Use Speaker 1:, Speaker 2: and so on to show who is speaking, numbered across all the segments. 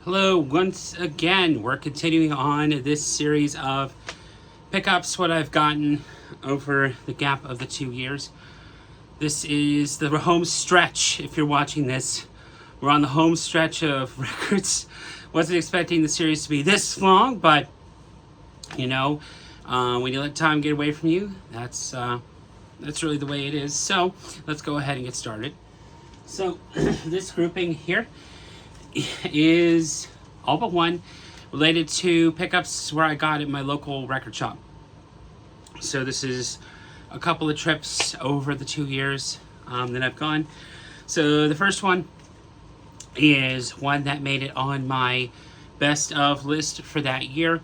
Speaker 1: Hello, once again, we're continuing on this series of pickups, what I've gotten over the gap of the 2 years. This is the home stretch. If you're watching this, we're on the home stretch of records. Wasn't expecting the series to be this long, but when you let time get away from you, that's really the way it is. So let's go ahead and get started. So this grouping here is all but one related to pickups where I got at my local record shop. So this is a couple of trips over the 2 years that I've gone. So the first one is one that made it on my best of list for that year.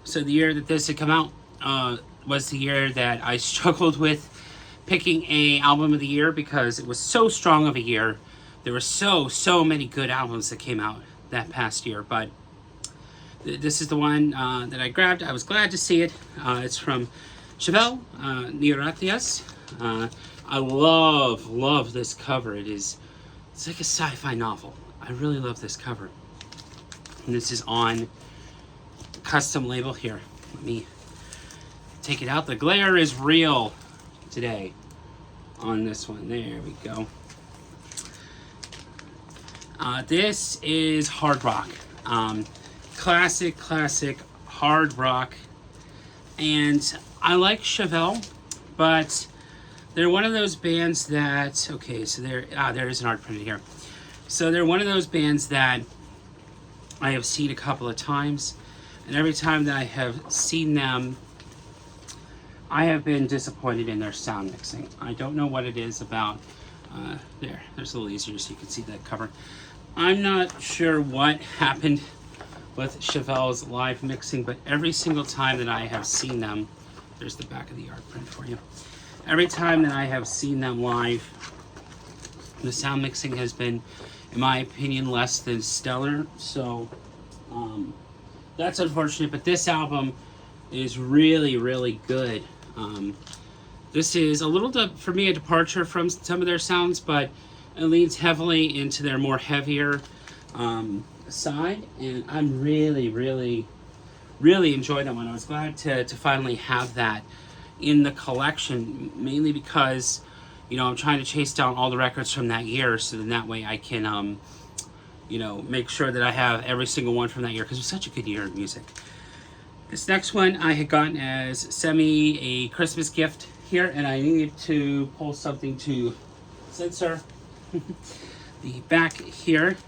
Speaker 1: So the year that this had come out was the year that I struggled with picking a album of the year because it was so strong of a year. There were so many good albums that came out that past year, but this is the one that I grabbed. I was glad to see it. It's from Chevelle, Neuratias. I love this cover. It's like a sci-fi novel. I really love this cover. And this is on custom label here. Let me take it out. The glare is real today on this one. There we go. This is hard rock. Classic hard rock. And I like Chevelle, but they're one of those bands that, okay, so there is an art printed here. So they're one of those bands that I have seen a couple of times, and every time that I have seen them, I have been disappointed in their sound mixing. I don't know what it is about, there's a little easier so you can see that cover. I'm not sure what happened with Chevelle's live mixing, but every single time that I have seen them, there's the back of the art print for you. Every time that I have seen them live, the sound mixing has been, in my opinion, less than stellar. So that's unfortunate, but this album is really good. This is a little, for me, a departure from some of their sounds, but it leans heavily into their more heavier side, and I'm really enjoyed that one. I was glad to finally have that in the collection, mainly because I'm trying to chase down all the records from that year, so then that way I can make sure that I have every single one from that year, because it was such a good year of music. This next one I had gotten as a Christmas gift here, and I needed to pull something to censor the back here.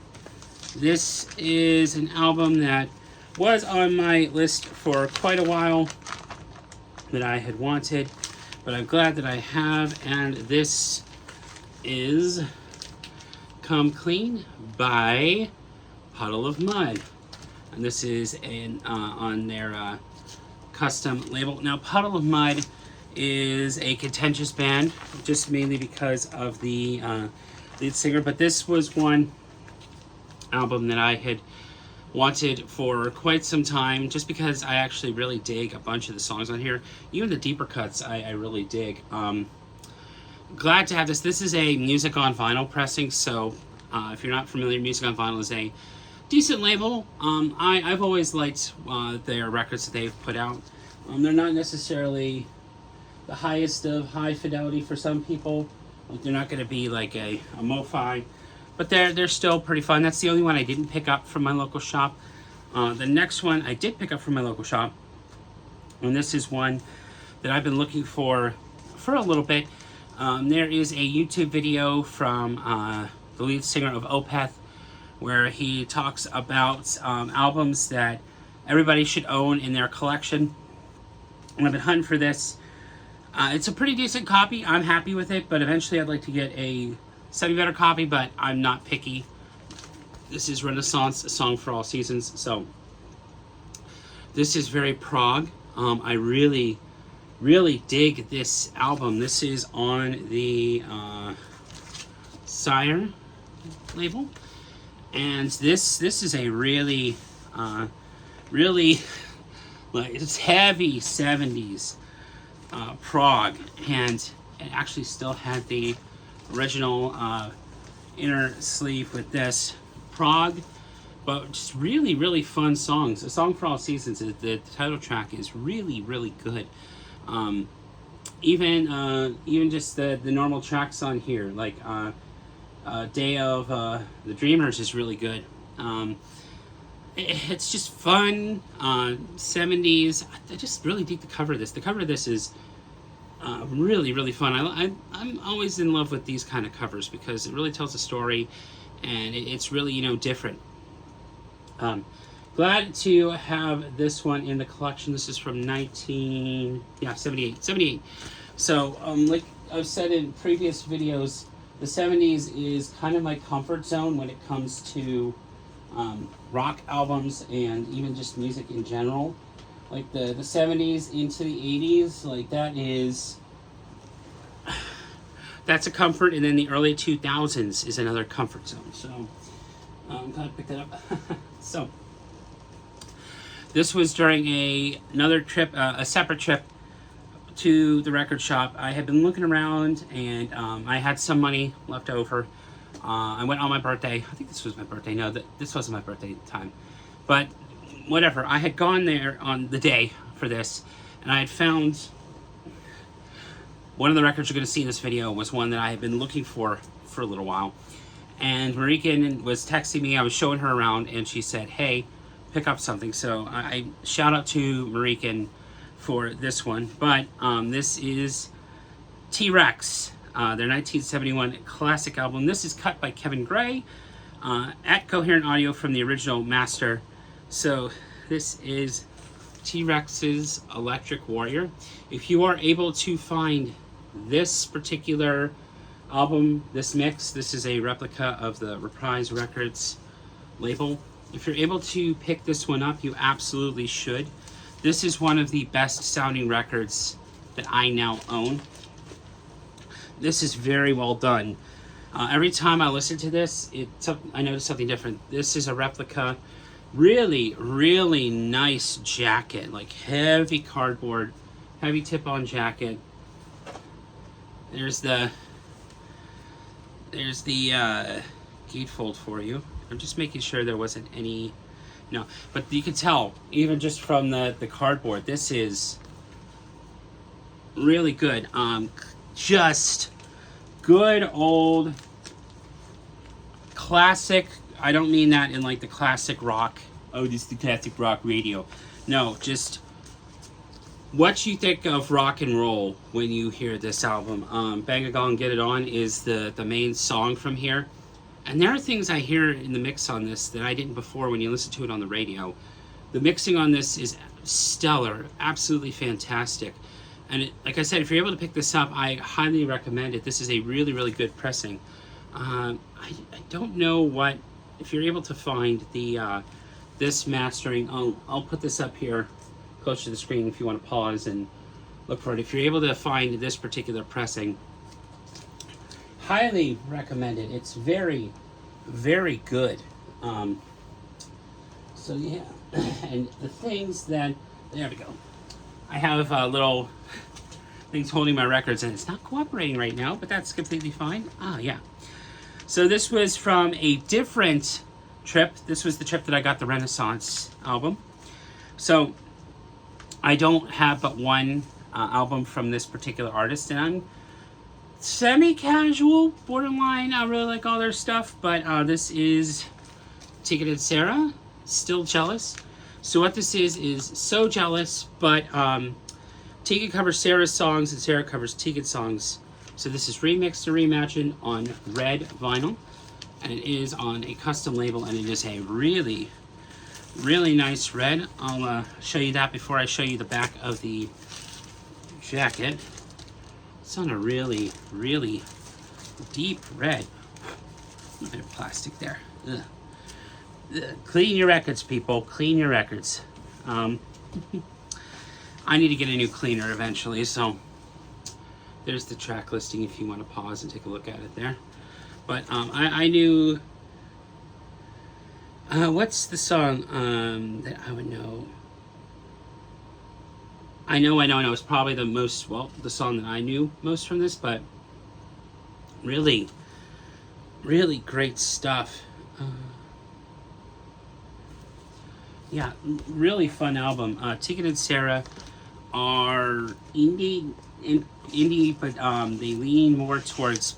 Speaker 1: This is an album that was on my list for quite a while that I had wanted, but I'm glad that I have, and this is Come Clean by Puddle of Mudd, and this is on their custom label. Now, Puddle of Mudd is a contentious band, just mainly because of the lead singer, but this was one album that I had wanted for quite some time, just because I actually really dig a bunch of the songs on here. Even the deeper cuts I really dig. Glad to have this. This is a Music on Vinyl pressing, so if you're not familiar, Music on Vinyl is a decent label. I've always liked their records that they've put out. They're not necessarily the highest of high fidelity for some people. Like, they're not going to be like a MoFi, but they're still pretty fun. That's the only one I didn't pick up from my local shop. The next one I did pick up from my local shop, and this is one that I've been looking for a little bit. There is a YouTube video from the lead singer of Opeth, where he talks about albums that everybody should own in their collection. And I've been hunting for this. It's a pretty decent copy. I'm happy with it, but eventually I'd like to get a semi-better copy, but I'm not picky. This is Renaissance, A Song for All Seasons. So this is very prog. I really dig this album. This is on the Sire label, and this is a really like, it's heavy 70s prog, and it actually still had the original inner sleeve with this. Prog but just really, really fun songs. A Song for All Seasons, the title track is really, really good. Even just the normal tracks on here, like Day of the Dreamers is really good. It's just fun. 70s. I just really dig the cover of this. The cover of this is really, really fun. I'm always in love with these kind of covers because it really tells a story, and it's really, different. Glad to have this one in the collection. This is from 78. So, like I've said in previous videos, the 70s is kind of my comfort zone when it comes to rock albums and even just music in general. Like the 70s into the 80s, like that's a comfort, and then the early 2000s is another comfort zone. So, I'm glad I picked that up. So, this was during another trip, a separate trip to the record shop. I had been looking around, and I had some money left over. I went on my birthday. I think this was my birthday. No, this wasn't my birthday time. But whatever. I had gone there on the day for this, and I had found one of the records you're going to see in this video was one that I had been looking for a little while. And Marika was texting me. I was showing her around, and she said, "Hey, pick up something." So I shout out to Marika for this one. But this is T-Rex, their 1971 classic album. This is cut by Kevin Gray at Coherent Audio from the original master. So this is T-Rex's Electric Warrior. If you are able to find this particular album, this mix, this is a replica of the Reprise Records label. If you're able to pick this one up, you absolutely should. This is one of the best sounding records that I now own. This is very well done. Every time I listen to this, I notice something different. This is a replica. Really, really nice jacket, like heavy cardboard, heavy tip-on jacket. There's the gatefold for you. I'm just making sure there wasn't any, no, but you can tell even just from the cardboard, this is really good. Just good old classic. I don't mean that in like the classic rock. Oh, this is the classic rock radio. No, just what you think of rock and roll when you hear this album. Bang a Gong, Get It On is the main song from here. And there are things I hear in the mix on this that I didn't before when you listen to it on the radio. The mixing on this is stellar, absolutely fantastic. And like I said, if you're able to pick this up, I highly recommend it. This is a really, really good pressing. I don't know what, if you're able to find the this mastering, I'll put this up here close to the screen if you want to pause and look for it. If you're able to find this particular pressing, highly recommend it. It's very, very good. So yeah, and the things that, there we go. I have little things holding my records, and it's not cooperating right now, but that's completely fine. Yeah. So this was from a different trip. This was the trip that I got the Renaissance album. So I don't have but one album from this particular artist, and I'm semi-casual, borderline. I really like all their stuff, but this is Tegan and Sara, Still Jealous. So what this is So Jealous, but Tegan covers Sara's songs and Sara covers Tegan's songs. So this is remixed and reimagined on red vinyl, and it is on a custom label, and it is a really, really nice red. I'll show you that before I show you the back of the jacket. It's on a really, really deep red. A bit of plastic there. Ugh. Ugh. Clean your records, people. Clean your records. I need to get a new cleaner eventually, so there's the track listing if you want to pause and take a look at it there. But I knew... what's the song that I would know? I know. It's probably the most, well, the song that I knew most from this, but really, really great stuff. yeah, really fun album. Tegan and Sara are indie, but they lean more towards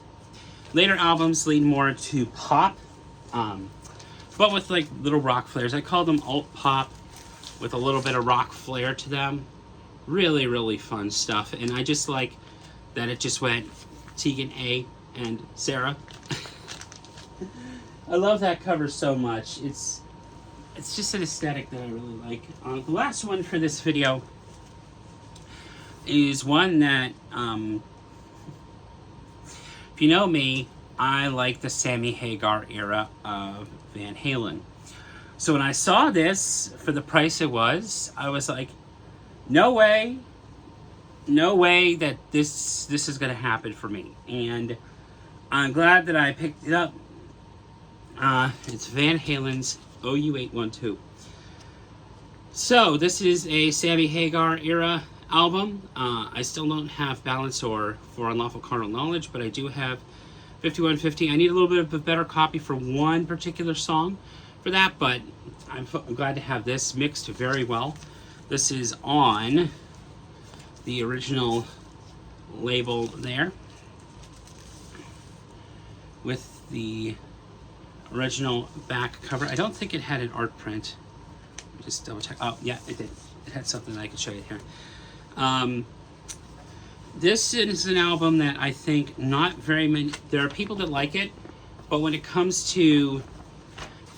Speaker 1: later albums, lean more to pop, but with like little rock flares. I call them alt pop with a little bit of rock flair to them. Really, really fun stuff, and I just like that it just went Tegan A and Sara. I love that cover so much. It's just an aesthetic that I really like. The last one for this video is one that, if you know me, I like the Sammy Hagar era of Van Halen. So when I saw this for the price it was, I was like, no way that this is going to happen for me. And I'm glad that I picked it up. It's Van Halen's OU812. So this is a Sammy Hagar era album. I still don't have Balance or For Unlawful Carnal Knowledge, but I do have 5150. I need a little bit of a better copy for one particular song for that, but I'm glad to have this mixed very well. This is on the original label there with the original back cover. I don't think it had an art print. Let me just double check. Oh, yeah, it did. It had something that I could show you here. This is an album that I think not very many, there are people that like it, but when it comes to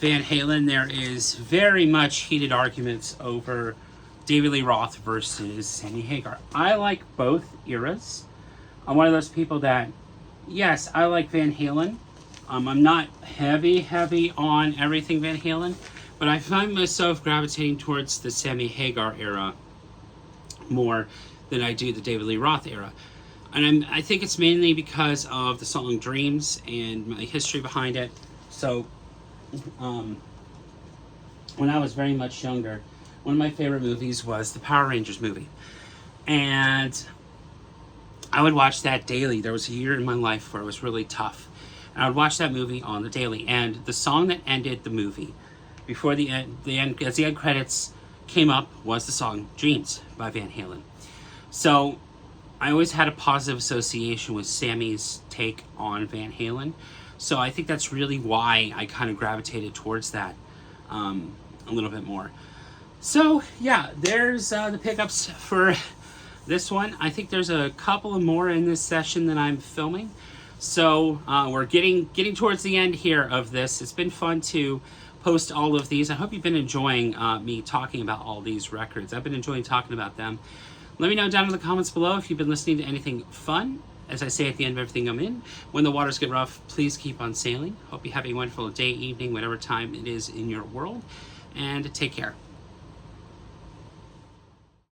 Speaker 1: Van Halen, there is very much heated arguments over David Lee Roth versus Sammy Hagar. I like both eras. I'm one of those people that, yes, I like Van Halen. I'm not heavy on everything Van Halen, but I find myself gravitating towards the Sammy Hagar era more than I do the David Lee Roth era. And I think it's mainly because of the song Dreams and my history behind it. So, when I was very much younger, one of my favorite movies was the Power Rangers movie. And I would watch that daily. There was a year in my life where it was really tough. And I would watch that movie on the daily. And the song that ended the movie, before the end, as the end credits came up, was the song Dreams by Van Halen. So I always had a positive association with Sammy's take on Van Halen. So I think that's really why I kind of gravitated towards that a little bit more. So yeah, there's the pickups for this one. I think there's a couple of more in this session that I'm filming. So we're getting towards the end here of this. It's been fun to post all of these. I hope you've been enjoying me talking about all these records. I've been enjoying talking about them. Let me know down in the comments below if you've been listening to anything fun. As I say at the end of everything I'm in, when the waters get rough, please keep on sailing. Hope you have a wonderful day, evening, whatever time it is in your world, and take care.